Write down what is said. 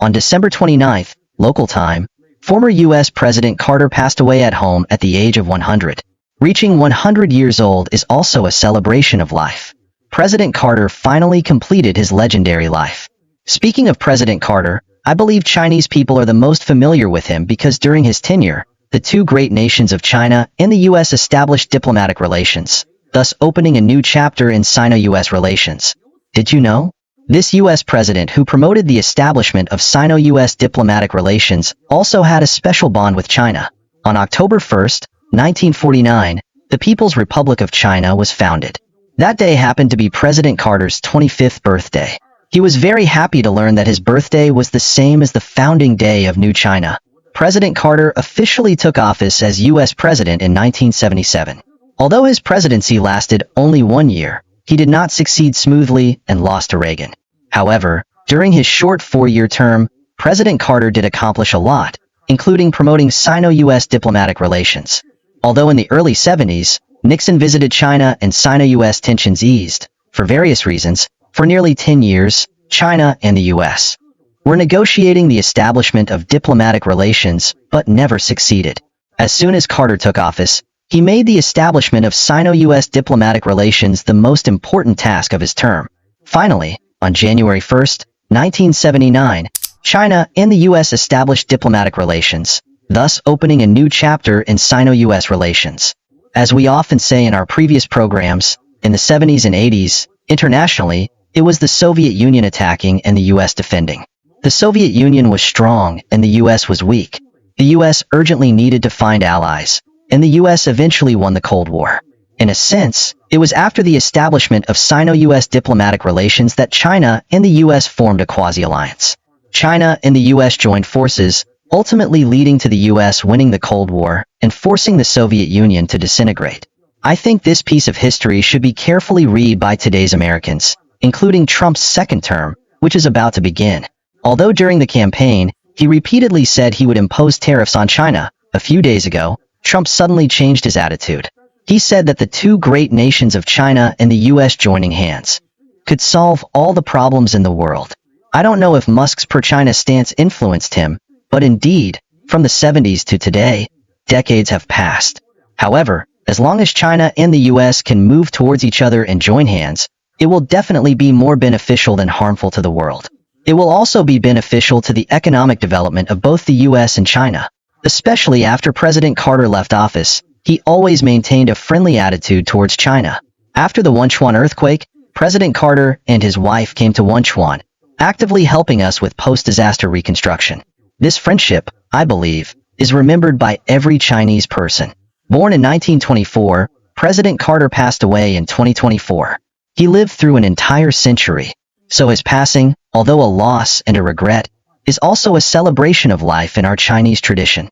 On December 29th, local time, former U.S. President Carter passed away at home at the age of 100. Reaching 100 years old is also a celebration of life. President Carter finally completed his legendary life. Speaking of President Carter, I believe Chinese people are the most familiar with him because during his tenure, the two great nations of China and the U.S. established diplomatic relations, thus opening a new chapter in Sino-US relations. Did you know? This U.S. president who promoted the establishment of Sino-US diplomatic relations also had a special bond with China. On October 1, 1949, the People's Republic of China was founded. That day happened to be President Carter's 25th birthday. He was very happy to learn that his birthday was the same as the founding day of New China. President Carter officially took office as U.S. President in 1977. Although his presidency lasted only 1 year, he did not succeed smoothly and lost to Reagan. However, during his short 4-year term, President Carter did accomplish a lot, including promoting Sino-US diplomatic relations. Although in the early 70s, Nixon visited China and Sino-US tensions eased, for various reasons, for nearly 10 years, China and the U.S. were negotiating the establishment of diplomatic relations, but never succeeded. As soon as Carter took office, he made the establishment of Sino-US diplomatic relations the most important task of his term. Finally, on January 1, 1979, China and the U.S. established diplomatic relations, thus opening a new chapter in Sino-US relations. As we often say in our previous programs, in the 70s and 80s, internationally, it was the Soviet Union attacking and the U.S. defending. The Soviet Union was strong and the U.S. was weak. The U.S. urgently needed to find allies, and the U.S. eventually won the Cold War. In a sense, it was after the establishment of Sino-US diplomatic relations that China and the U.S. formed a quasi-alliance. China and the U.S. joined forces, ultimately leading to the U.S. winning the Cold War and forcing the Soviet Union to disintegrate. I think this piece of history should be carefully read by today's Americans, including Trump's second term, which is about to begin. Although during the campaign, he repeatedly said he would impose tariffs on China, a few days ago, Trump suddenly changed his attitude. He said that the two great nations of China and the U.S. joining hands could solve all the problems in the world. I don't know if Musk's pro-China stance influenced him, but indeed, from the 70s to today, decades have passed. However, as long as China and the U.S. can move towards each other and join hands, it will definitely be more beneficial than harmful to the world. It will also be beneficial to the economic development of both the U.S. and China. Especially after President Carter left office, he always maintained a friendly attitude towards China. After the Wenchuan earthquake, President Carter and his wife came to Wenchuan, actively helping us with post-disaster reconstruction. This friendship, I believe, is remembered by every Chinese person. Born in 1924, President Carter passed away in 2024. He lived through an entire century. So his passing, although a loss and a regret, is also a celebration of life in our Chinese tradition.